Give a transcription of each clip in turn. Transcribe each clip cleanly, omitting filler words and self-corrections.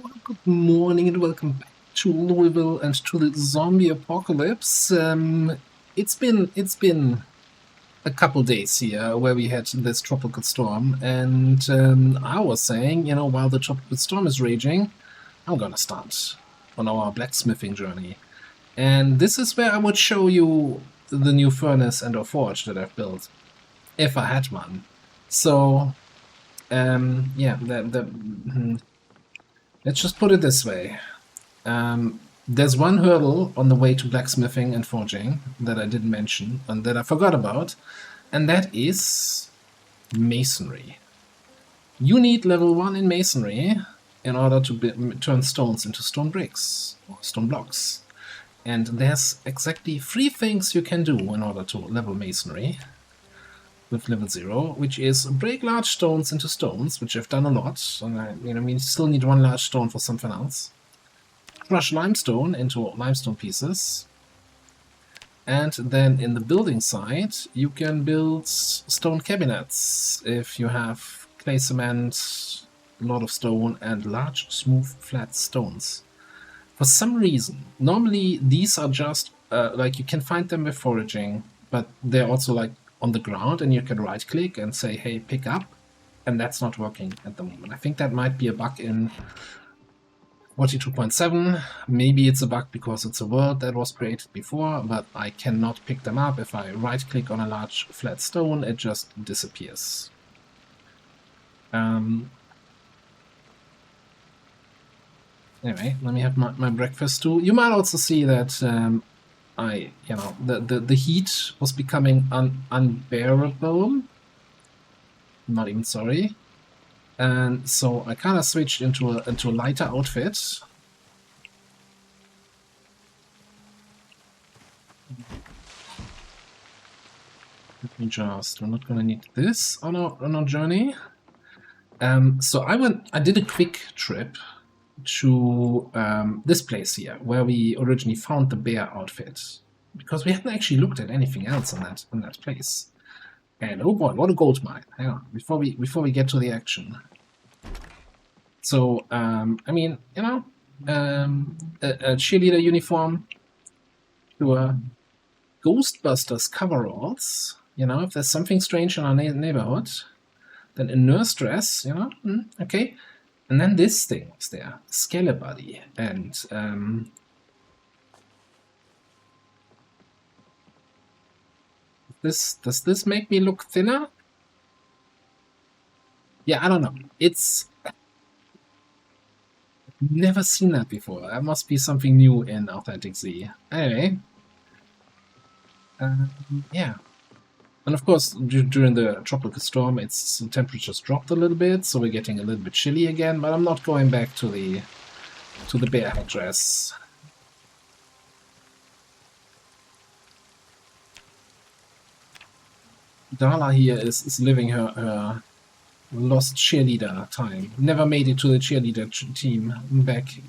Well, good morning and welcome back to Louisville and to the zombie apocalypse. It's been a couple days here where we had this tropical storm, and I was saying, while the tropical storm is raging, I'm gonna start on our blacksmithing journey. And this is where I would show you the new furnace and or forge that I've built, if I had one. So, yeah, let's just put it this way. There's one hurdle on the way to blacksmithing and forging that I didn't mention and that I forgot about, and that is masonry. You need level 1 in masonry in order to turn stones into stone bricks or stone blocks. And there's exactly 3 things you can do in order to level masonry with level 0, which is break large stones into stones, which I've done a lot, and we still need 1 large stone for something else. Crush limestone into limestone pieces, and then in the building side you can build stone cabinets if you have clay cement, a lot of stone, and large smooth flat stones. For some reason, normally these are just like you can find them with foraging, but they're also like on the ground and you can right click and say, hey, pick up, and that's not working at the moment. I think that might be a bug in 42.7. Maybe it's a bug because it's a world that was created before, but I cannot pick them up. If I right click on a large flat stone, it just disappears. Anyway, let me have my breakfast too. You might also see that the heat was becoming unbearable. Not even sorry. And so I kind of switched into a lighter outfit. Let me just, we're not gonna need this on our journey. So I did a quick trip to this place here, where we originally found the bear outfit, because we hadn't actually looked at anything else in that place. And oh boy, what a gold mine! Hang on, before we get to the action. So I mean, a cheerleader uniform, to a Ghostbusters coveralls. If there's something strange in our neighborhood, then a nurse dress. Okay. And then this thing was there, Skelebody, and does this make me look thinner? Yeah, I don't know. It's never seen that before. That must be something new in Authentic Z. Anyway, yeah. And of course, during the tropical storm, the temperatures dropped a little bit, so we're getting a little bit chilly again. But I'm not going back to the bear headdress. Darla here is living her lost cheerleader time. Never made it to the cheerleader team back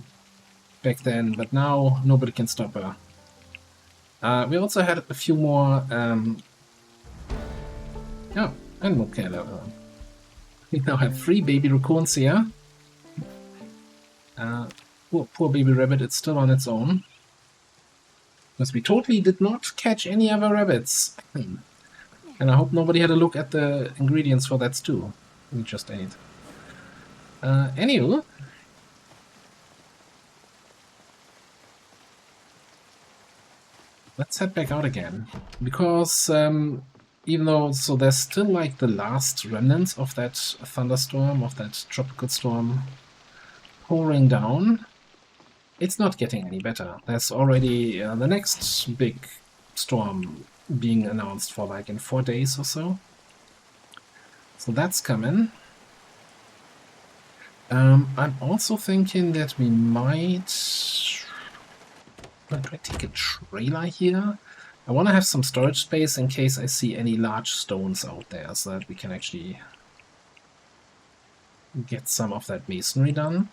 then, but now nobody can stop her. We also had a few more animal care level. We now have 3 baby raccoons here. Poor baby rabbit, it's still on its own. Because we totally did not catch any other rabbits. And I hope nobody had a look at the ingredients for that stew we just ate. Anywho. Let's head back out again. Because even though, so there's still like the last remnants of that thunderstorm, of that tropical storm pouring down, it's not getting any better. There's already the next big storm being announced for like in 4 days or so. So that's coming. I'm also thinking that we might... Do I take a trailer here? I want to have some storage space in case I see any large stones out there, so that we can actually get some of that masonry done.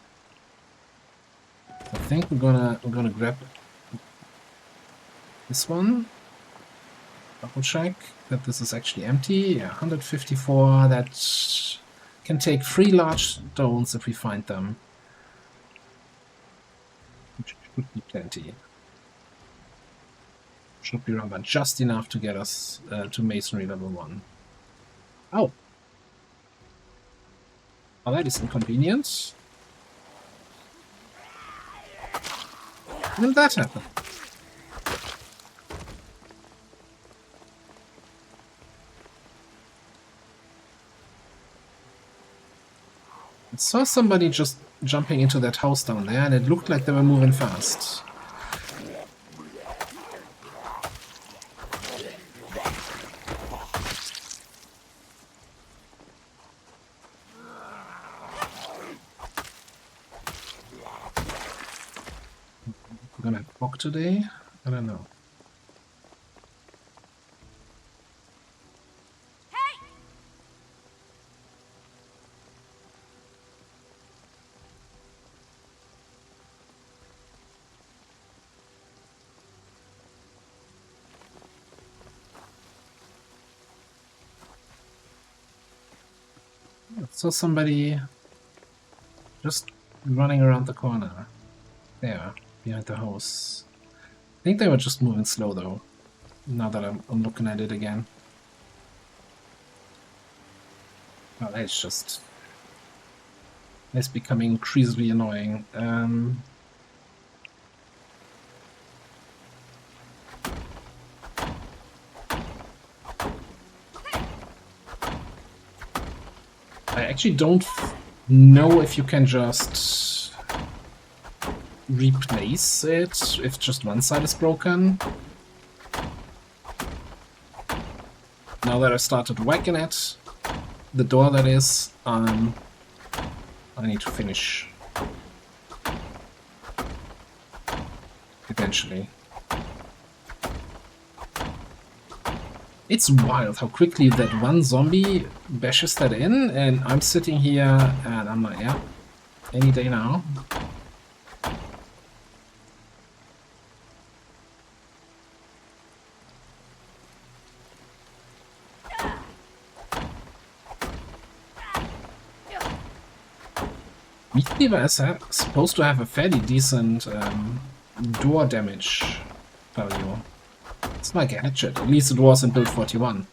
I think we're gonna grab this one. Double check that this is actually empty. Yeah, 154. That can take 3 large stones if we find them. Should be plenty. Should be around, but just enough to get us to masonry level 1. Oh. Oh, that is inconvenient. When did that happen? I saw somebody just jumping into that house down there, and it looked like they were moving fast. We're gonna have Bog today? I don't know. I saw somebody just running around the corner. There, behind the house. I think they were just moving slow though, now that I'm looking at it again. Oh, that's just... It's becoming increasingly annoying. I actually don't know if you can just replace it if just one side is broken. Now that I started whacking it, the door that is, I need to finish eventually. It's wild how quickly that one zombie bashes that in, and I'm sitting here and I'm like, yeah, any day now. Meatcleaver is supposed to have a fairly decent door damage value. It's like a hatchet, at least it was in build 41.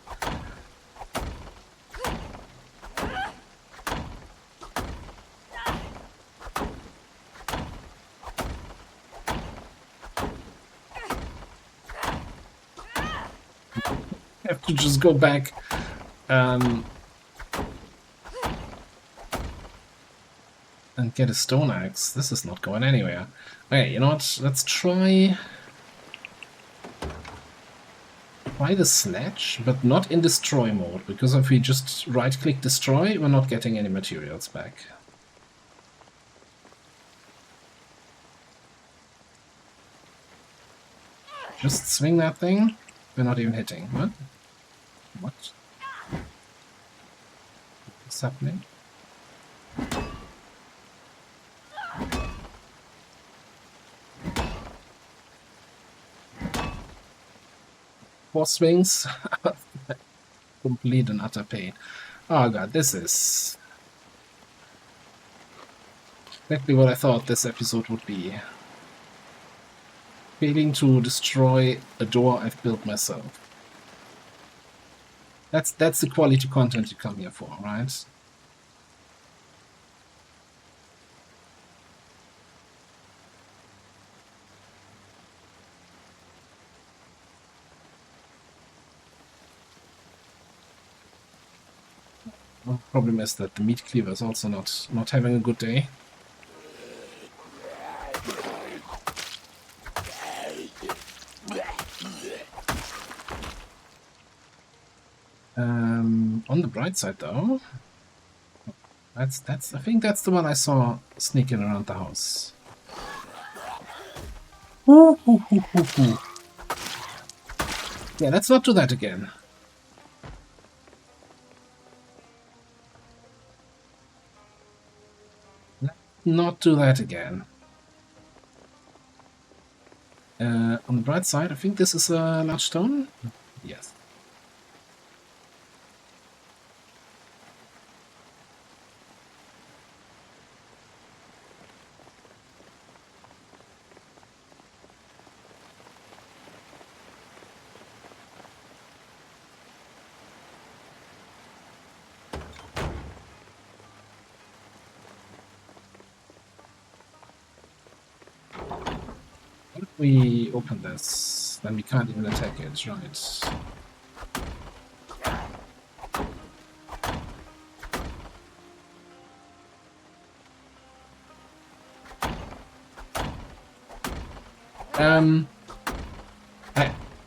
Have to just go back and get a stone axe. This is not going anywhere. Okay, you know what? Let's try the sledge, but not in destroy mode, because if we just right-click destroy, we're not getting any materials back. Just swing that thing. We're not even hitting. What? What? What's happening? 4 swings. Complete and utter pain. Oh god, this is exactly what I thought this episode would be. Failing to destroy a door I've built myself. That's the quality content you come here for, right? The problem is that the meat cleaver is also not having a good day. On the bright side, though, I think that's the one I saw sneaking around the house. Ooh, ooh, ooh, ooh, ooh. Yeah, let's not do that again. Let's not do that again. On the bright side, I think this is a large stone. Yes. we open this, then we can't even attack it, right?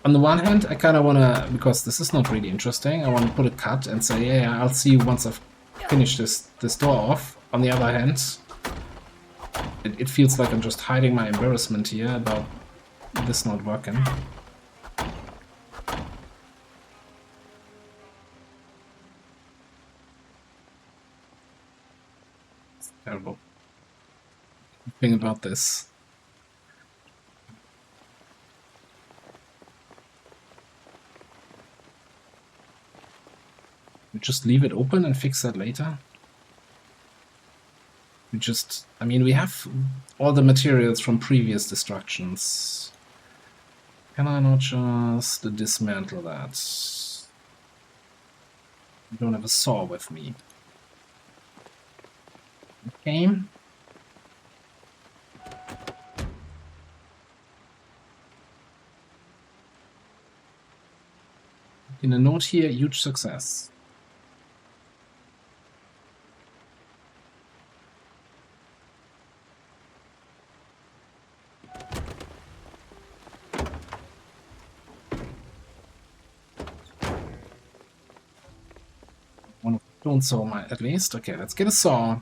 On the one hand, I kind of want to, because this is not really interesting, I want to put a cut and say, yeah, I'll see you once I've finished this door off. On the other hand, it feels like I'm just hiding my embarrassment here about this not working. It's terrible. Thing about this. We just leave it open and fix that later. We just, I mean, we have all the materials from previous destructions. Can I not just dismantle that? I don't have a saw with me. Okay. In a note here, huge success. Don't saw at least. Okay, let's get a saw.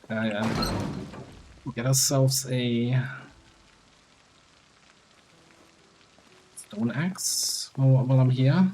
Get ourselves a stone axe while I'm here.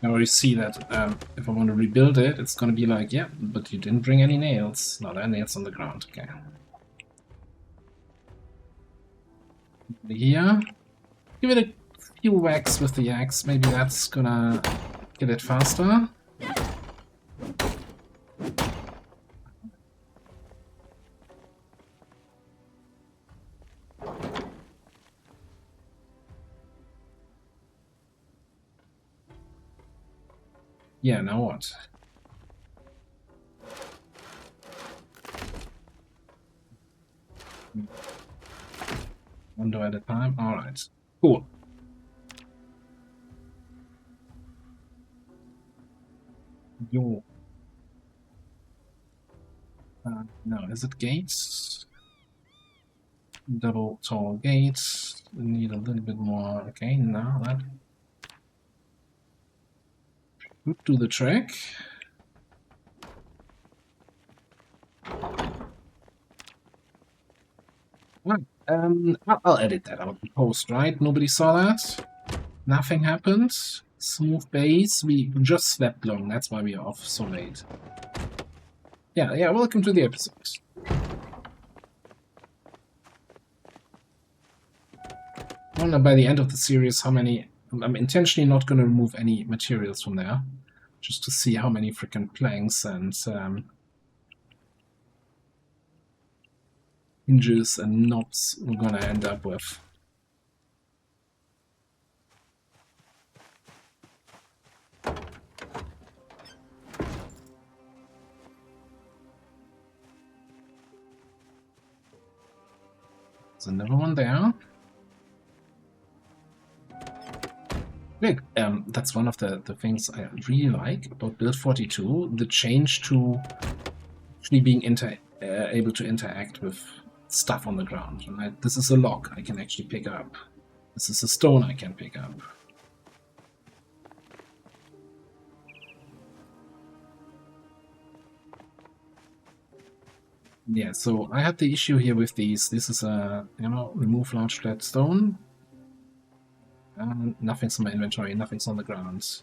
I already see that if I want to rebuild it, it's going to be like, yeah, but you didn't bring any nails. No, there are nails on the ground. Okay. Here. Give it a few whacks with the axe. Maybe that's gonna get it faster. Yeah, now what? One door at a time. Alright. Cool. Yo. No, is it gates? Double tall gates. Need a little bit more. Okay, now that would do the trick. I'll edit that out in post, right? Nobody saw that. Nothing happened. Smooth base. We just slept long. That's why we are off so late. Yeah. Welcome to the episode. I wonder by the end of the series how many. I'm intentionally not going to remove any materials from there, just to see how many freaking planks and hinges and knobs we're gonna end up with. There's another one there. Look, that's one of the things I really like about Build 42, the change to actually being able to interact with stuff on the ground. Right? This is a log I can actually pick up. This is a stone I can pick up. Yeah, so I had the issue here with these. This is a, remove large flat stone. Nothing's in my inventory, nothing's on the ground.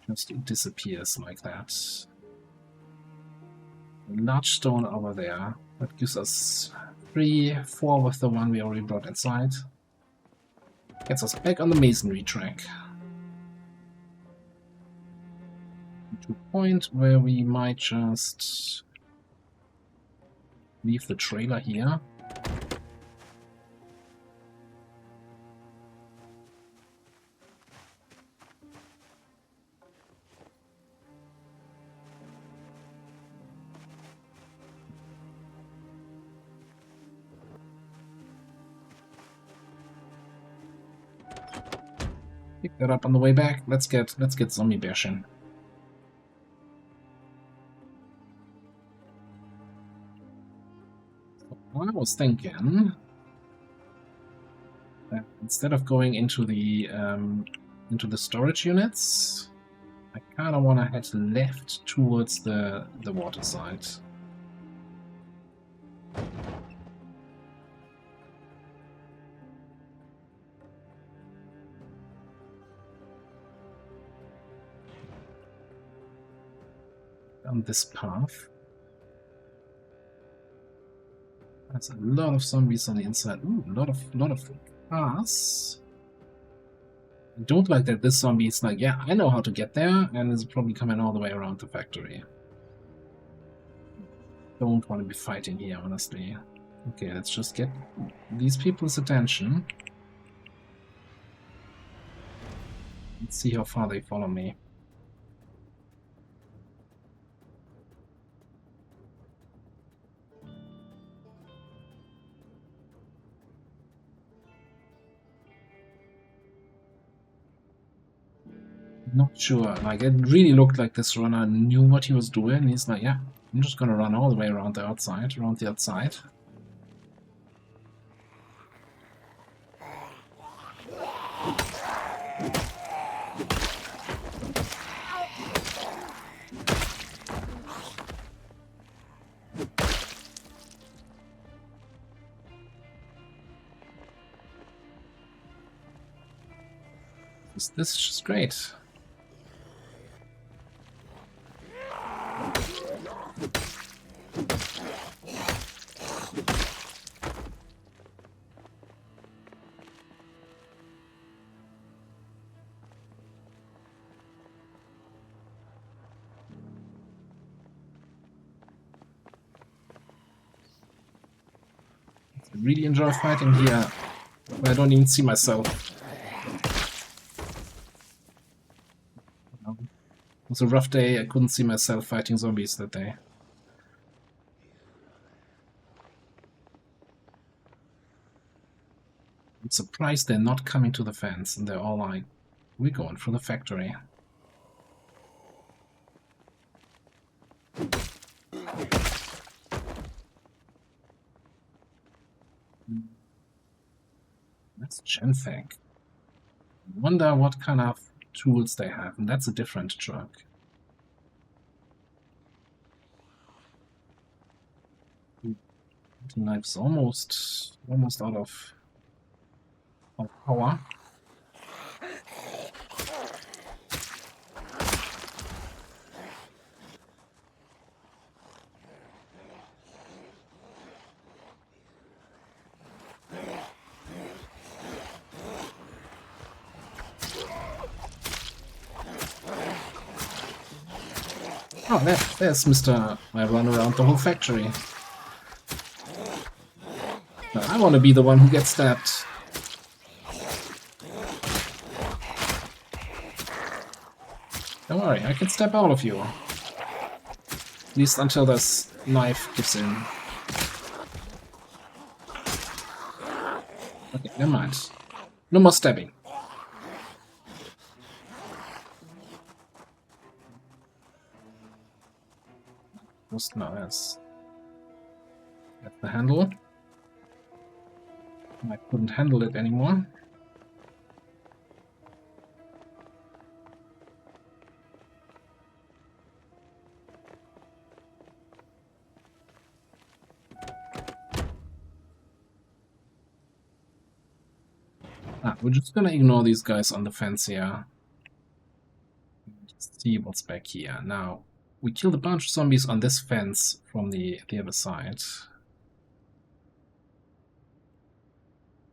Just disappears like that. A large stone over there. That gives us 3, 4 with the one we already brought inside. Gets us back on the masonry track. To a point where we might just leave the trailer here. Pick that up on the way back. Let's get zombie bashing. I was thinking that instead of going into the storage units, I kind of want to head left towards the water side. On this path. There's a lot of zombies on the inside. Ooh, a lot of cars. I don't like that this zombie is like, yeah, I know how to get there, and is probably coming all the way around the factory. Don't want to be fighting here, honestly. Okay, let's just get these people's attention. Let's see how far they follow me. Not sure. Like, it really looked like this runner knew what he was doing. He's like, yeah, I'm just gonna run all the way around the outside, This is just great. I really enjoy fighting here. I don't even see myself. It was a rough day. I couldn't see myself fighting zombies that day. I'm surprised they're not coming to the fence, and they're all like, we're going for the factory. That's Genfag. Wonder what kind of tools they have, and that's a different truck. The knife's almost out of power. Oh, there's Mr. I run around the whole factory. Now, I want to be the one who gets stabbed. Don't worry, I can stab all of you. At least until this knife gives in. Okay, never mind. No more stabbing. Just now, that's the handle. I couldn't handle it anymore. We're just gonna ignore these guys on the fence here. Just see what's back here. Now, we killed a bunch of zombies on this fence from the other side.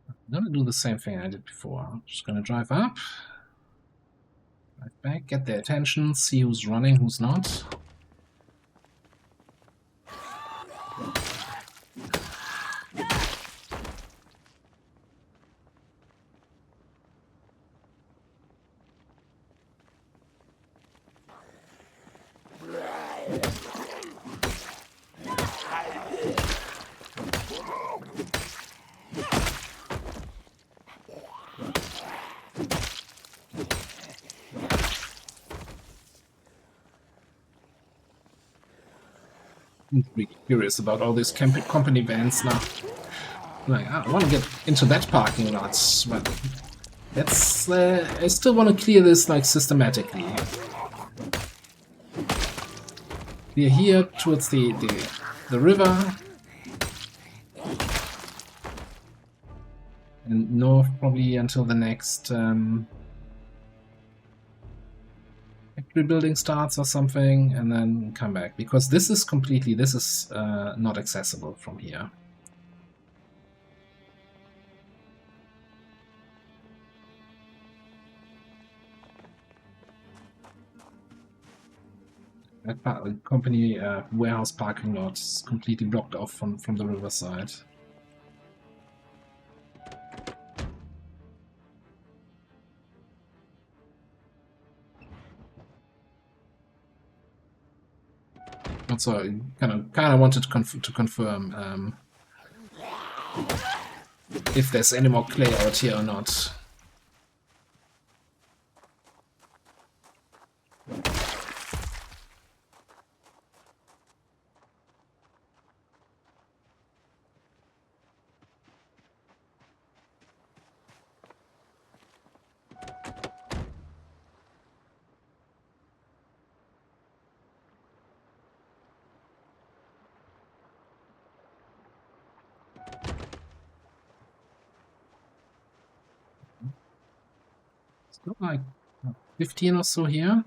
I'm gonna do the same thing I did before. I'm just gonna drive up, drive back, get their attention, see who's running, who's not. I'm really curious about all these company vans now. Like, I want to get into that parking lot, but that's I still want to clear this like systematically. We're here towards the river, and north probably until the next factory building starts or something, and then come back, because this is not accessible from here. That company warehouse parking lot is completely blocked off from the riverside. Also, I kind of wanted to confirm if there's any more clay out here or not. Still like 15 or so here.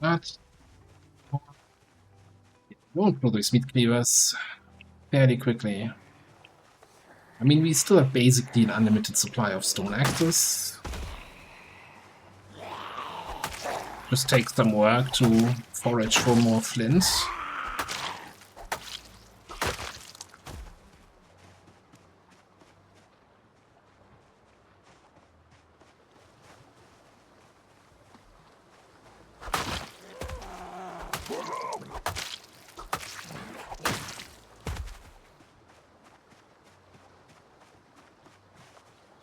But won't produce meat cleavers fairly quickly. I mean, we still have basically an unlimited supply of stone axes. Just takes some work to forage for more flint.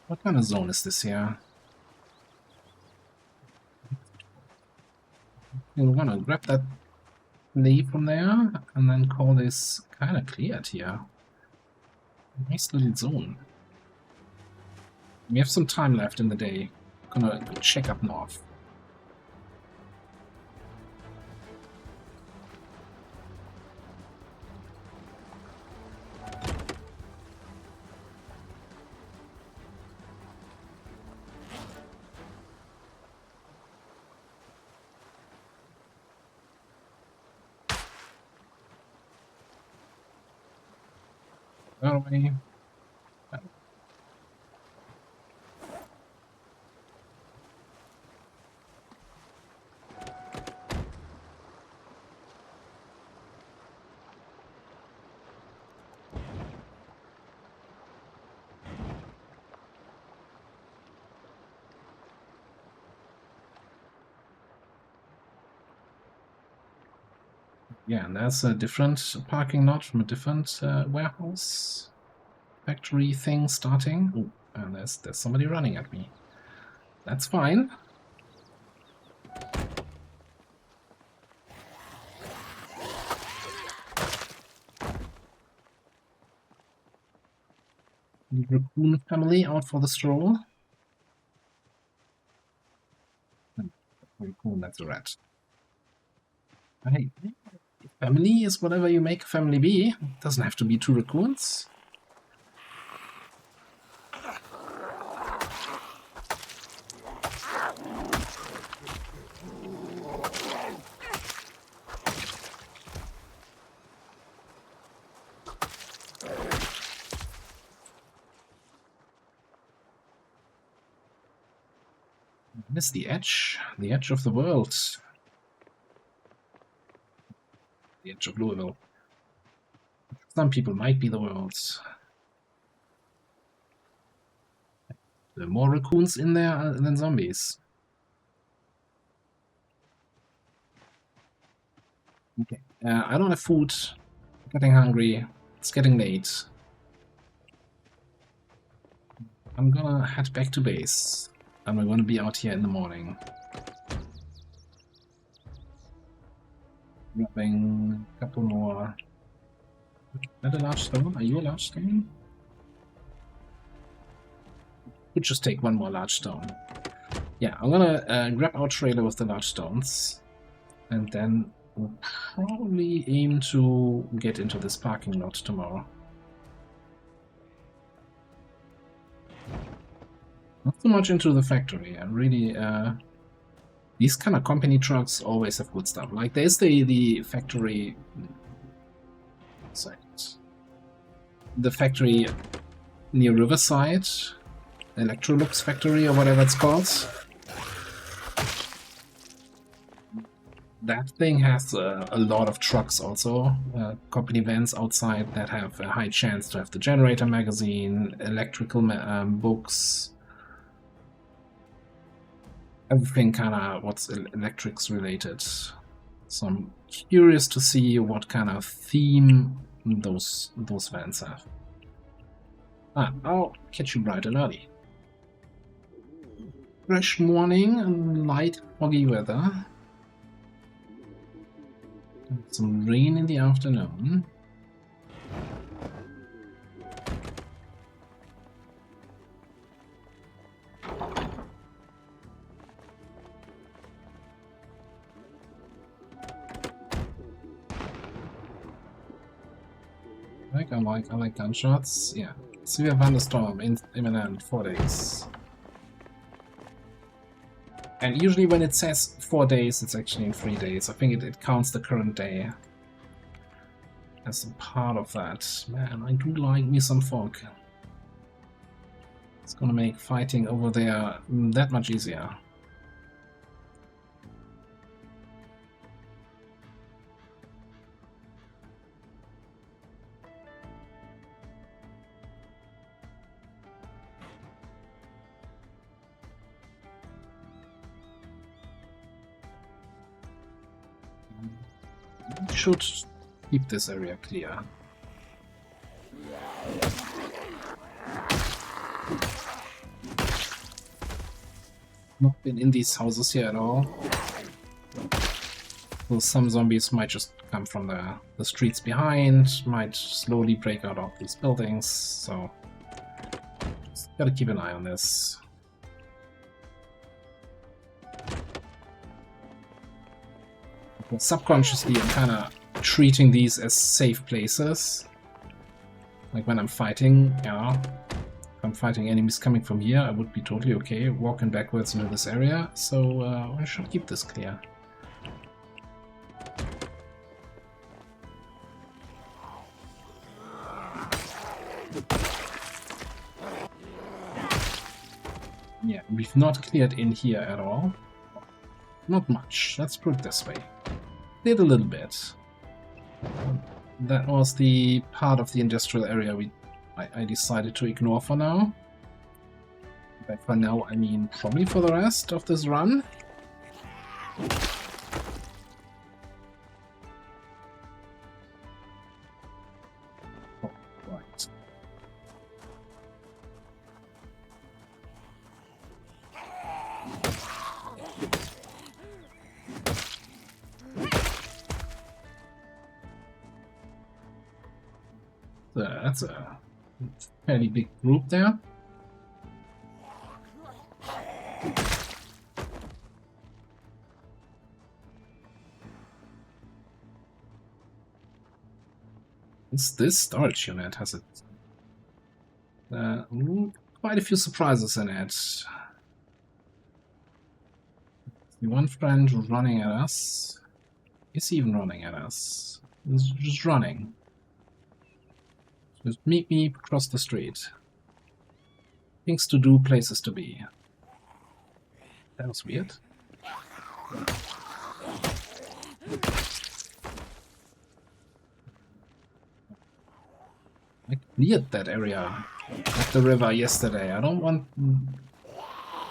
What kind of zone is this here? We're gonna grab that leaf from there and then call this kind of cleared here. Nice little zone. We have some time left in the day. Gonna check up north. Away. Yeah, and there's a different parking lot from a different warehouse factory thing starting. Oh, and there's somebody running at me. That's fine. The raccoon family out for the stroll. Raccoon, that's a rat. Hey, family is whatever you make a family be. It doesn't have to be 2 raccoons. This is the edge of the world. The edge of Louisville. Some people might be the world. There are more raccoons in there than zombies. Okay, I don't have food. I'm getting hungry. It's getting late. I'm gonna head back to base. And we're gonna be out here in the morning. Grabbing a couple more. Is that a large stone? Are you a large stone? Could just take 1 more large stone. Yeah, I'm gonna grab our trailer with the large stones. And then we'll probably aim to get into this parking lot tomorrow. Not so much into the factory. I really, these kind of company trucks always have good stuff. Like there's the factory, the factory near Riverside, Electrolux factory or whatever it's called. That thing has a lot of trucks also, company vans outside that have a high chance to have the generator magazine, electrical books, everything kind of what's electrics related. So I'm curious to see what kind of theme those vans have. I'll catch you bright and early. Fresh morning and light foggy weather. Some rain in the afternoon. I like gunshots. Yeah. Severe thunderstorm imminent 4 days. And usually when it says 4 days, it's actually in 3 days. I think it counts the current day as a part of that. Man, I do like me some fog. It's gonna make fighting over there that much easier. Should keep this area clear. Not been in these houses here at all. So some zombies might just come from the streets behind, might slowly break out of these buildings, so just gotta keep an eye on this. Well, subconsciously, I'm kind of treating these as safe places. Like when I'm fighting, you know, if I'm fighting enemies coming from here, I would be totally okay walking backwards into this area. So I should keep this clear. Yeah, we've not cleared in here at all. Not much. Let's put it this way. Did a little bit. That was the part of the industrial area I decided to ignore for now. By for now, I mean probably for the rest of this run. Oh, right. That's a fairly big group there. This storage unit has quite a few surprises in it. The one friend running at us. Is he even running at us? He's just running. Just meet me across the street. Things to do, places to be. That was weird. I cleared that area at the river yesterday. I don't want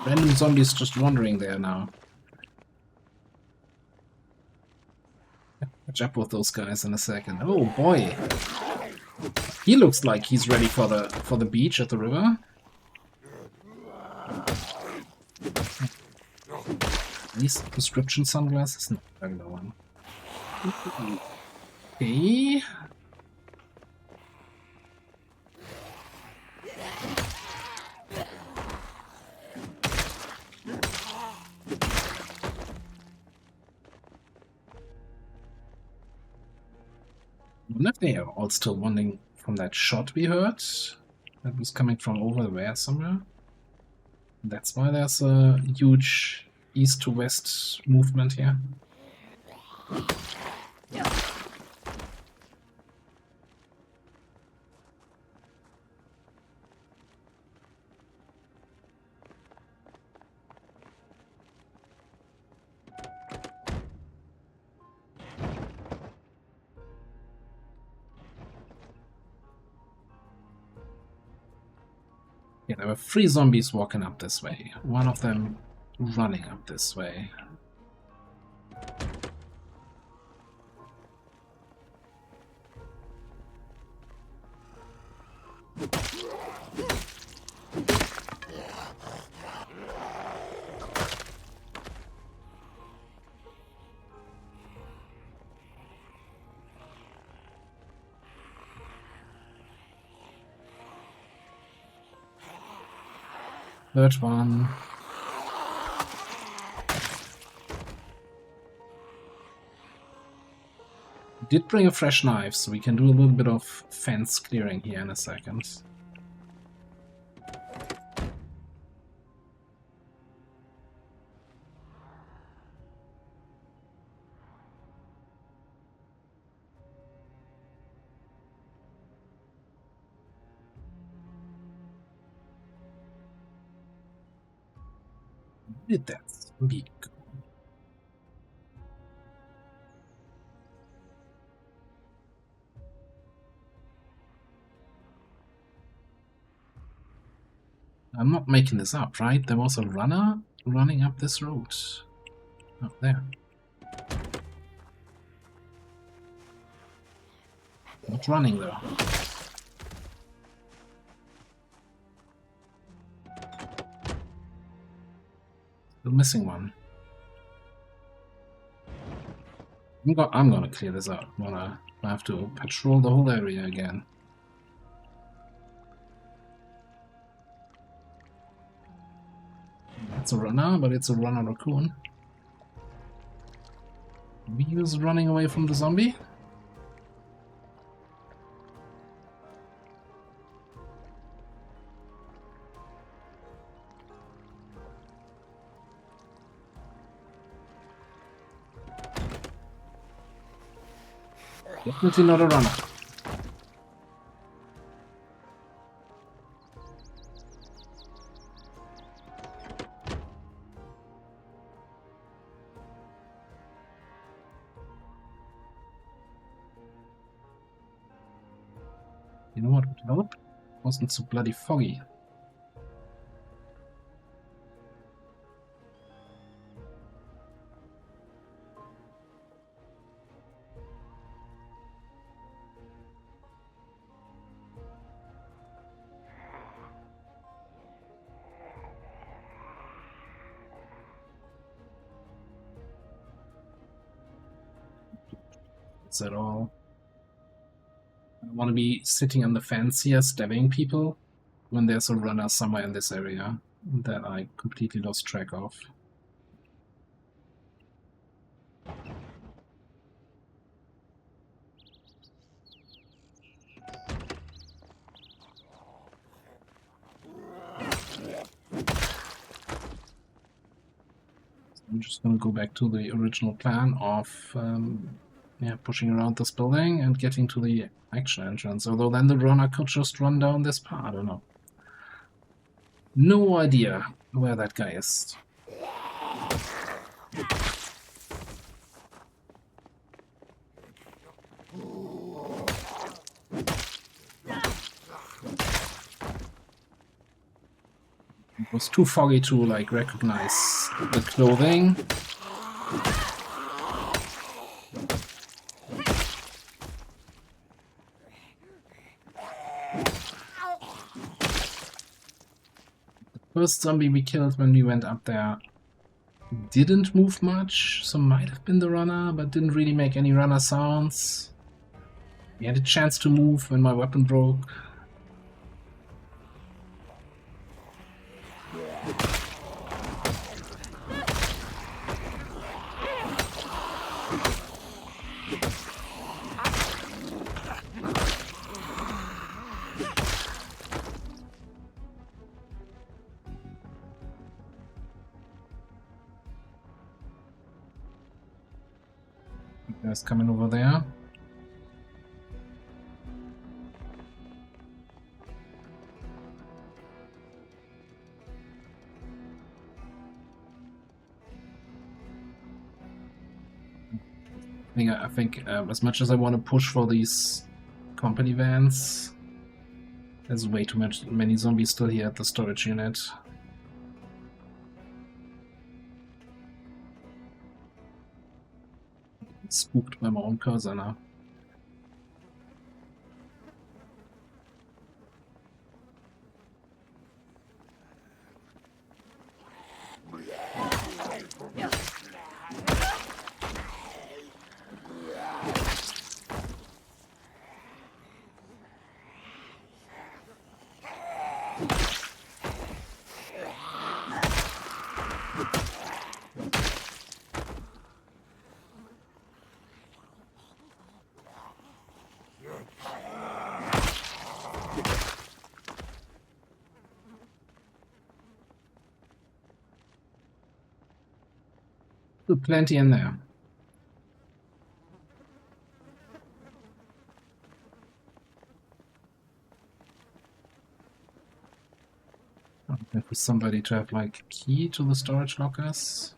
random zombies just wandering there now. Catch up with those guys in a second. Oh boy. He looks like he's ready for the beach at the river. These prescription sunglasses? No, regular one. Okay. I wonder if they are all still wanting from that shot we heard. That was coming from over there somewhere. That's why there's a huge east to west movement here. Yeah, there were 3 zombies walking up this way. One of them running up this way. Third one. Did bring a fresh knife, so we can do a little bit of fence clearing here in a second. Did that be good? I'm not making this up, right? There was a runner running up this road. Oh, there. Not running though. Still missing one. I'm gonna clear this out. I have to patrol the whole area again. It's a runner, but it's a runner raccoon. He was running away from the zombie. Definitely not a runner. You know what would help? Wasn't so bloody foggy. That's at all. I don't want to be sitting on the fence here stabbing people when there's a runner somewhere in this area that I completely lost track of. I'm just going to go back to the original plan of pushing around this building and getting to the action entrance. Although then the runner could just run down this path. I don't know. No idea where that guy is. It was too foggy to like recognize the clothing. The first zombie we killed when we went up there didn't move much, so might have been the runner, but didn't really make any runner sounds. He had a chance to move when my weapon broke. Guys coming over there. I think as much as I want to push for these company vans, there's way too many zombies still here at the storage unit. Spooked by my own cursor now. Plenty in there. I'm looking for somebody to have like a key to the storage lockers.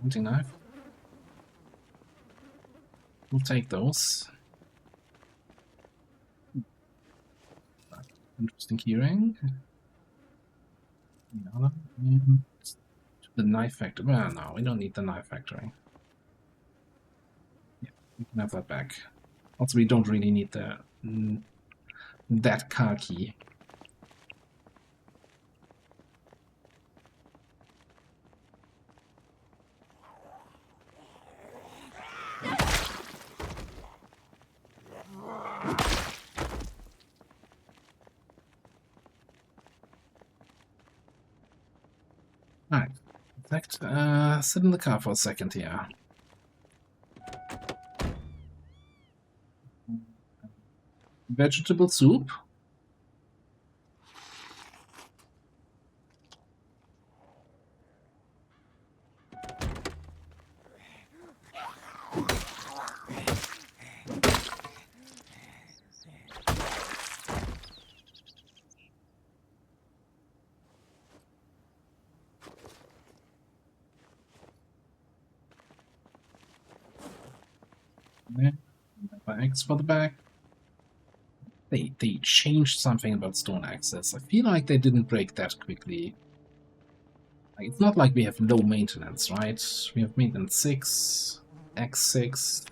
Hunting knife. We'll take those. Interesting keyring. The knife factory. Well, no, we don't need the knife factory. Yeah, we can have that back. Also, we don't really need the that car key. Alright, Perfect. Sit in the car for a second here. Vegetable soup. Axe for the back. They changed something about stone axes. I feel like they didn't break that quickly. Like, it's not like we have low maintenance, right? We have maintenance 6, X6.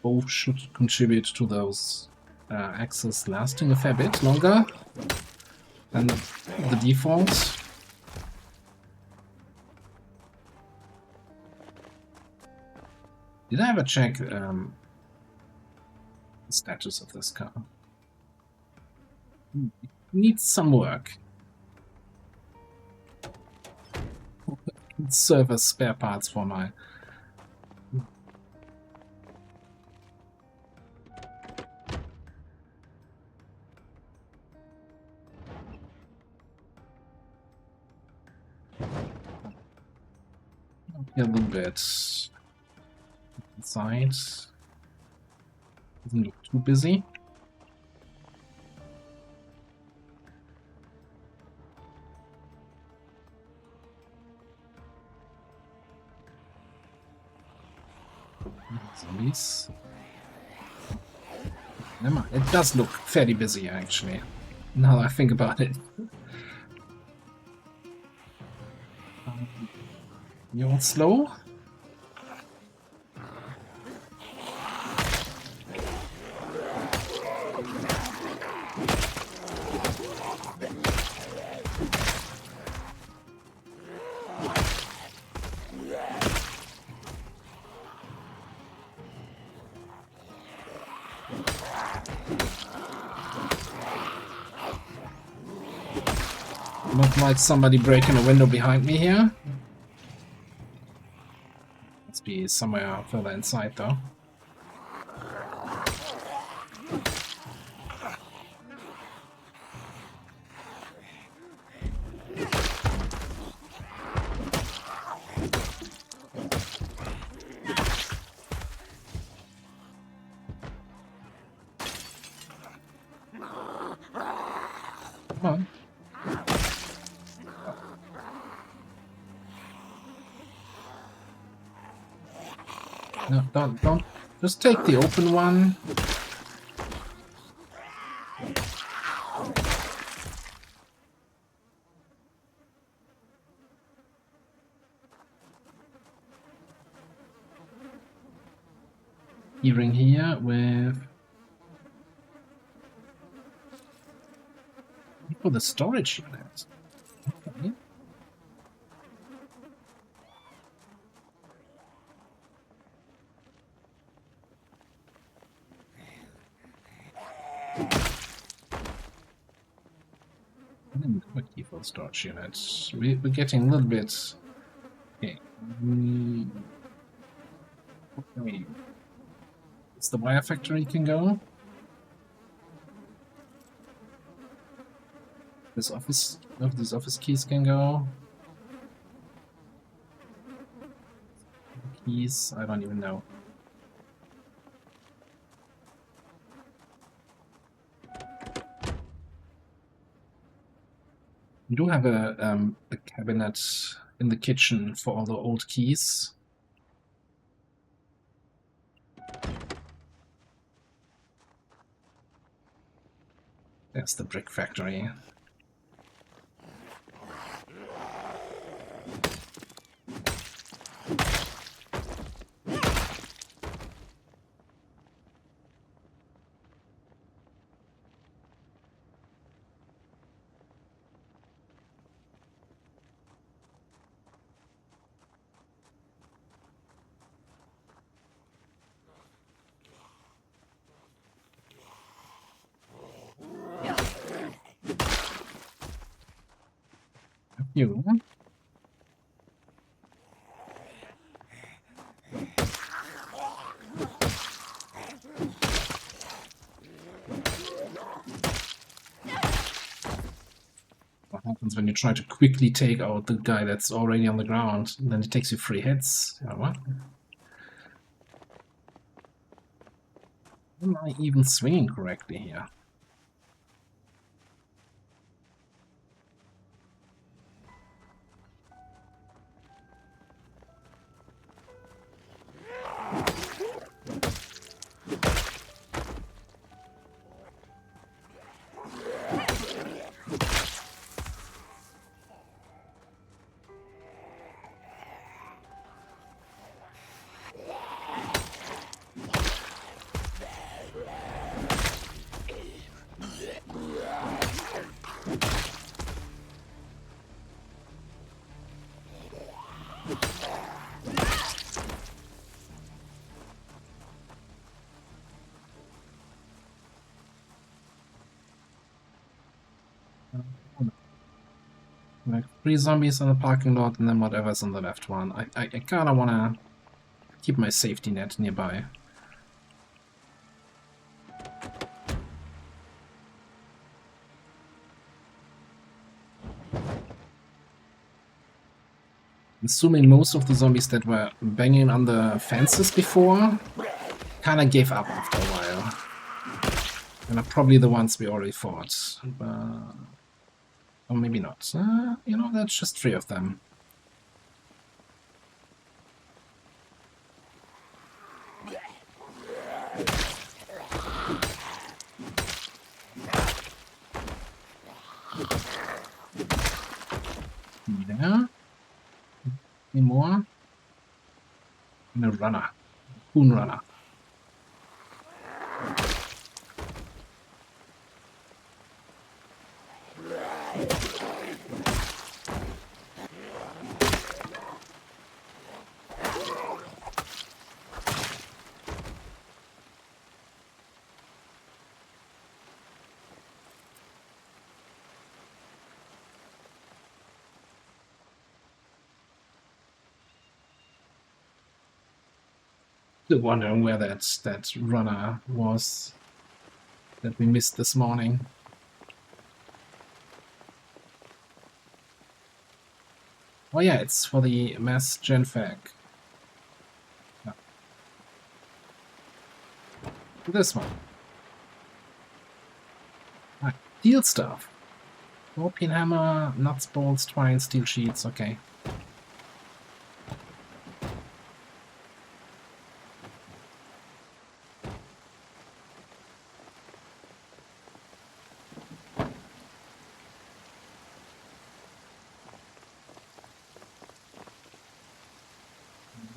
Both should contribute to those axes lasting a fair bit longer than the default. Did I ever check the status of this car? It needs some work. Serve as spare parts for my... A little bit inside. Doesn't look too busy. Zombies. Never mind. It does look fairly busy, actually. Now that I think about it. You're slow? Not like somebody breaking a window behind me here. Must be somewhere further inside, though. Come on. No, don't. Just take the open one. Hearing here with... for the storage unit. Okay. Quick key for the storage unit. We're getting a little bit... Okay. Okay. It's the wire factory can go. This office... these office keys can go. Keys, I don't even know. We do have a cabinet in the kitchen for all the old keys. There's the brick factory. You. What happens when you try to quickly take out the guy that's already on the ground? And then it takes you 3 hits. What? Am I even swinging correctly here? Like 3 zombies in the parking lot and then whatever's in the left one. I kinda wanna keep my safety net nearby. Assuming most of the zombies that were banging on the fences before kinda gave up after a while. And are probably the ones we already fought. But... or maybe not. You know, that's just 3 of them. There. Any more? And a runner. Coon runner. Still wondering where that runner was that we missed this morning. Oh yeah, it's for the mass genfag. Yeah. This one. Steel stuff. Scorpion hammer, nuts, bolts, twine, steel sheets, okay.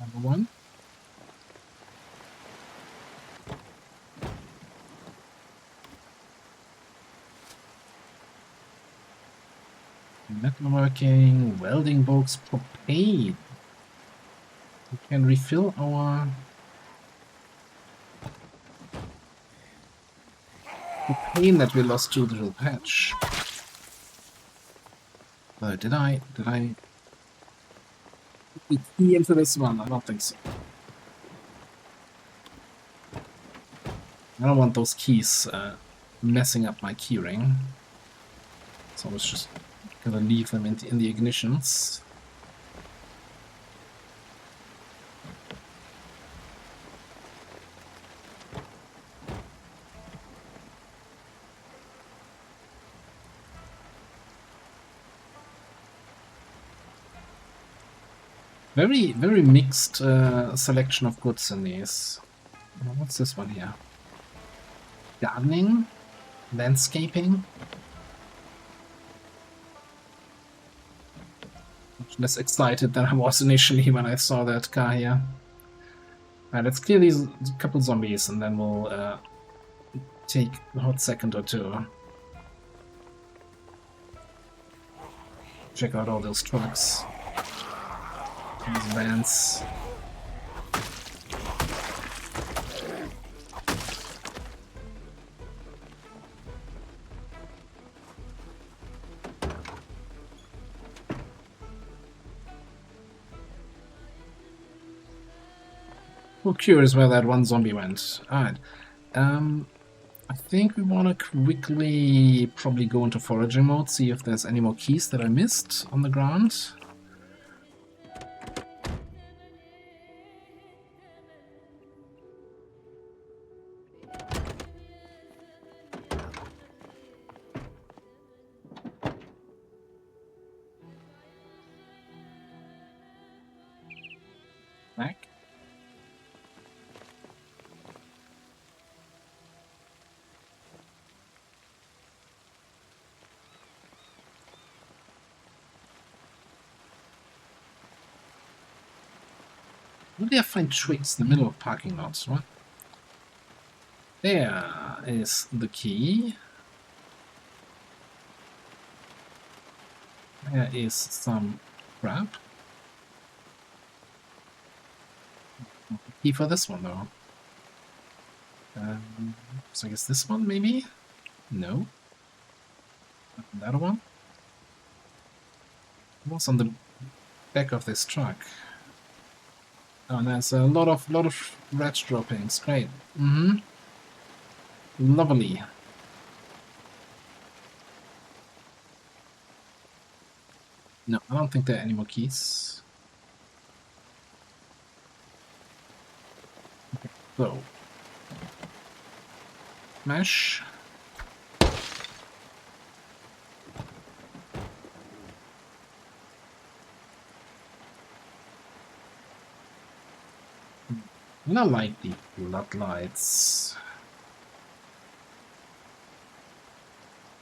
Number 1. Metalworking, welding books, propane. We can refill our propane that we lost to the little patch. Did I put the key into this one? I don't think so. I don't want those keys messing up my keyring. So I was just gonna leave them in the ignitions. Very, very mixed selection of goods in these. What's this one here? Gardening? Landscaping? Much less excited than I was initially when I saw that car here. Alright, let's clear these couple zombies and then we'll take a hot second or two. Check out all those trucks. These vans. Well, curious where that one zombie went. Alright. I think we want to quickly probably go into foraging mode, see if there's any more keys that I missed on the ground. Back. Where did I find twigs in the middle of parking lots? What? There is the key. There is some crap. Key for this one though. So I guess this one maybe? No. Another one? What's on the back of this truck? Oh, and there's a lot of red droppings. Great. Lovely. No, I don't think there are any more keys. Okay, so smash. I don't like the floodlights.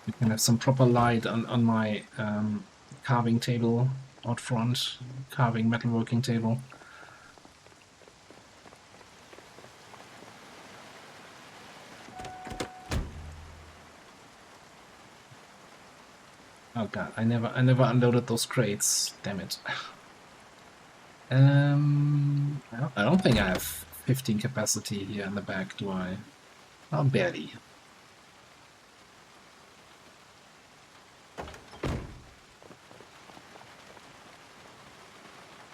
We can have some proper light on my carving table out front, carving metalworking table. Oh god, I never unloaded those crates. Damn it. I don't think I have 15 capacity here in the back, do I? Oh, barely.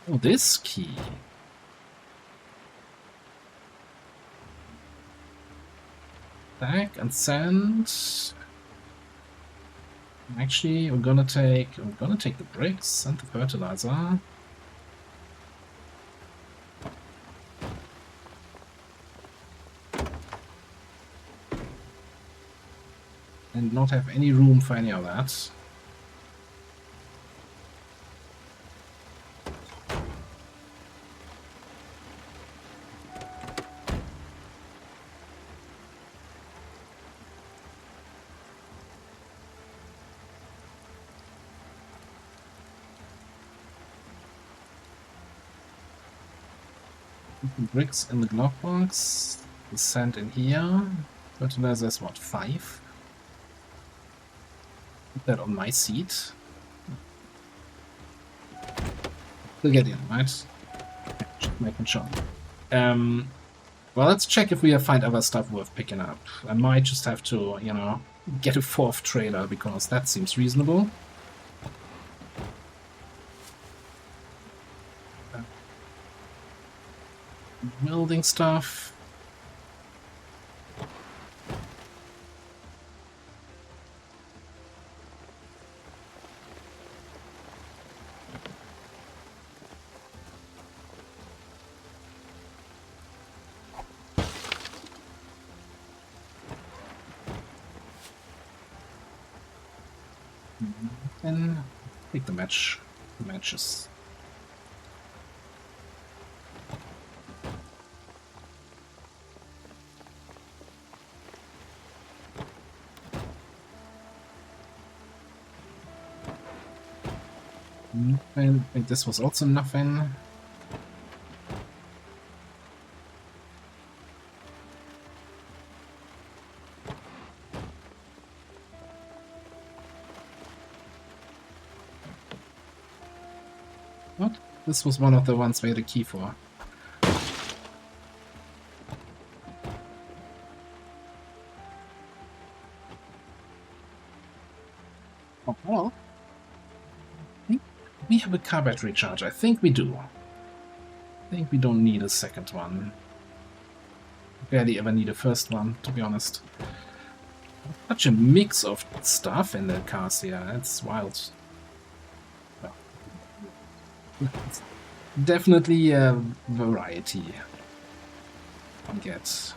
Oh, this key. Back and sand. Actually, we're gonna take the bricks and the fertilizer. And not have any room for any of that. Bricks in the glove box, the sand in here. Fertilizer is what, 5? Put that on my seat. We'll get in, right? Just making sure. Well, let's check if we find other stuff worth picking up. I might just have to, you know, get a 4th trailer because that seems reasonable. Building stuff. Then take the matches. I think this was also nothing. What? This was one of the ones we had a key for. Oh, well. We have a car battery charger. I think we do. I think we don't need a second one. Barely ever need a first one, to be honest. Such a mix of stuff in the cast here. It's wild. Well, it's definitely a variety I get.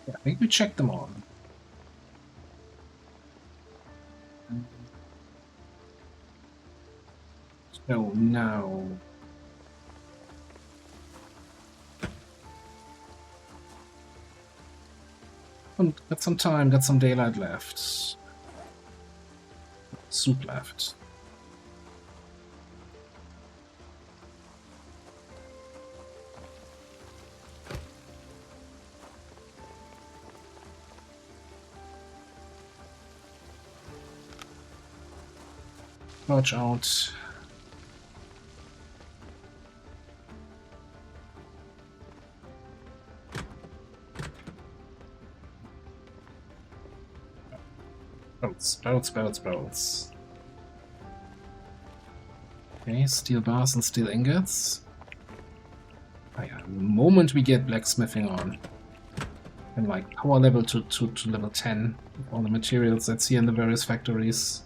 Yeah, I think we checked them all. So now got some time, got some daylight left. Soup left. Watch out. Sprouts. Okay, steel bars and steel ingots. Oh yeah, the moment we get blacksmithing on, and like power level to level 10, all the materials that's here in the various factories.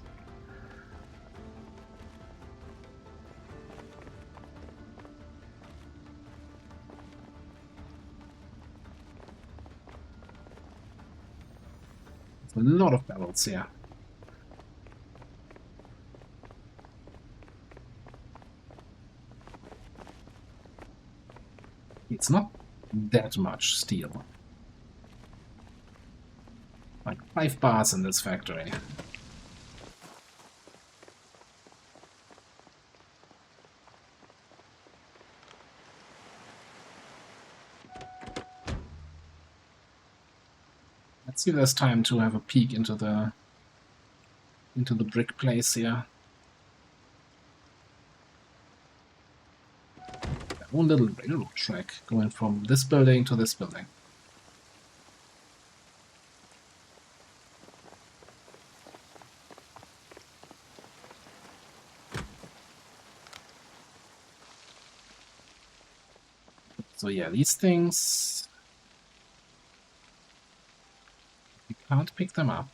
There's a lot of barrels here. It's not that much steel. Like 5 bars in this factory. Let's see if there's time to have a peek into the brick place here. One little railroad track going from this building to this building. So yeah, these things, we can't pick them up.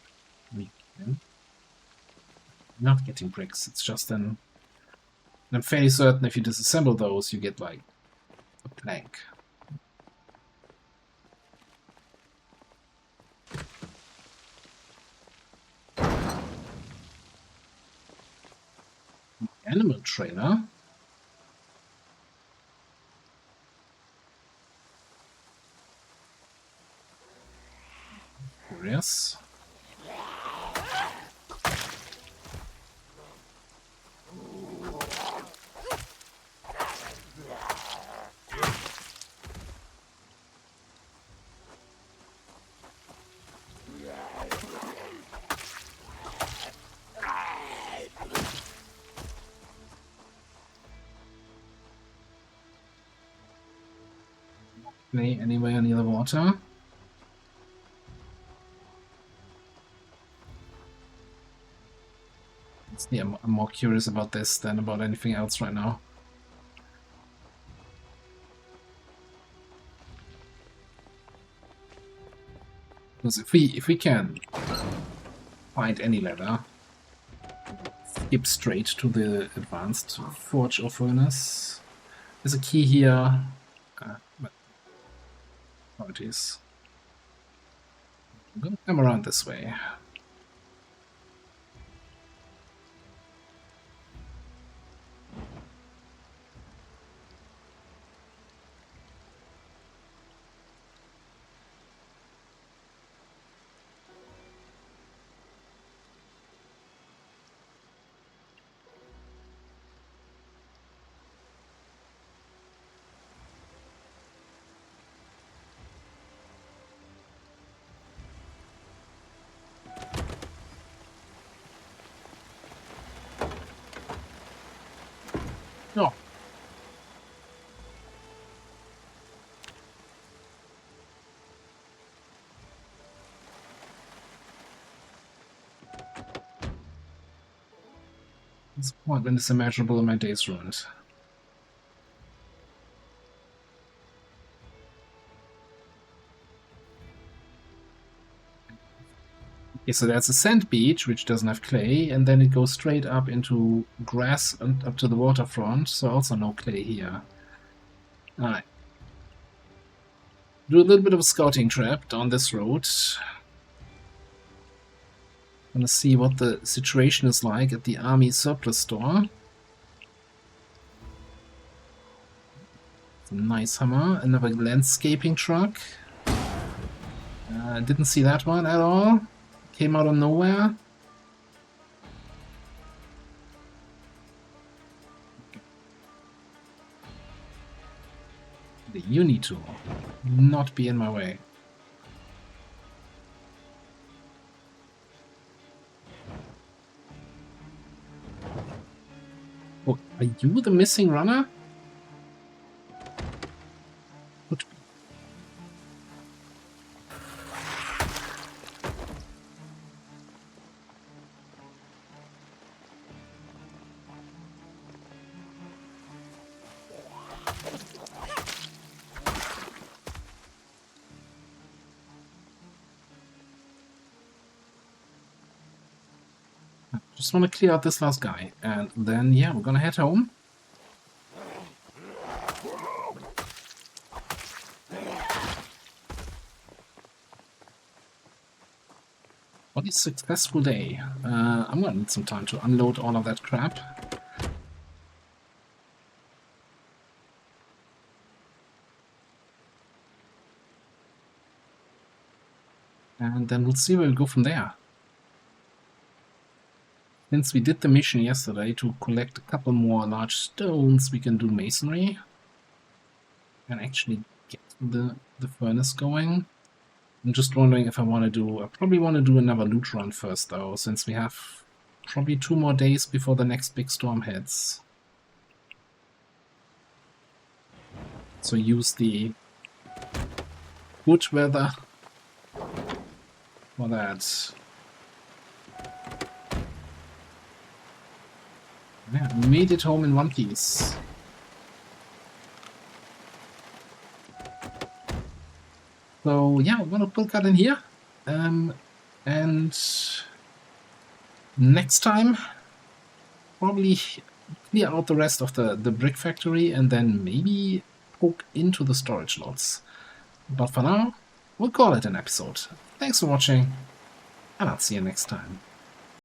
We can. Not getting bricks, it's just an... I'm fairly certain if you disassemble those, you get like a plank. Animal trailer. Curious. Anywhere near the water? Yeah, I'm more curious about this than about anything else right now. Because if we can find any ladder, skip straight to the advanced forge or furnace. There's a key here. But apologies. I'm gonna come around this way. No. Disappointment is immeasurable and my day's ruined. Yeah, so there's a sand beach, which doesn't have clay, and then it goes straight up into grass and up to the waterfront, so also no clay here. Alright. Do a little bit of a scouting trip down this road. Gonna see what the situation is like at the army surplus store. It's a nice Hummer, another landscaping truck. Didn't see that one at all. Came out of nowhere. The uni tool. Not be in my way. Oh, are you the missing runner? Could be. Just want to clear out this last guy, and then, yeah, we're gonna head home. What a successful day. I'm gonna need some time to unload all of that crap. And then we'll see where we go from there. Since we did the mission yesterday to collect a couple more large stones, we can do masonry. And actually get the furnace going. I'm just wondering if I want to do... I probably want to do another loot run first, though, since we have probably 2 more days before the next big storm hits. So use the good weather for that. Yeah, made it home in one piece. So yeah, we're gonna pull cut in here. And next time, probably clear out the rest of the brick factory and then maybe poke into the storage lots. But for now, we'll call it an episode. Thanks for watching, and I'll see you next time.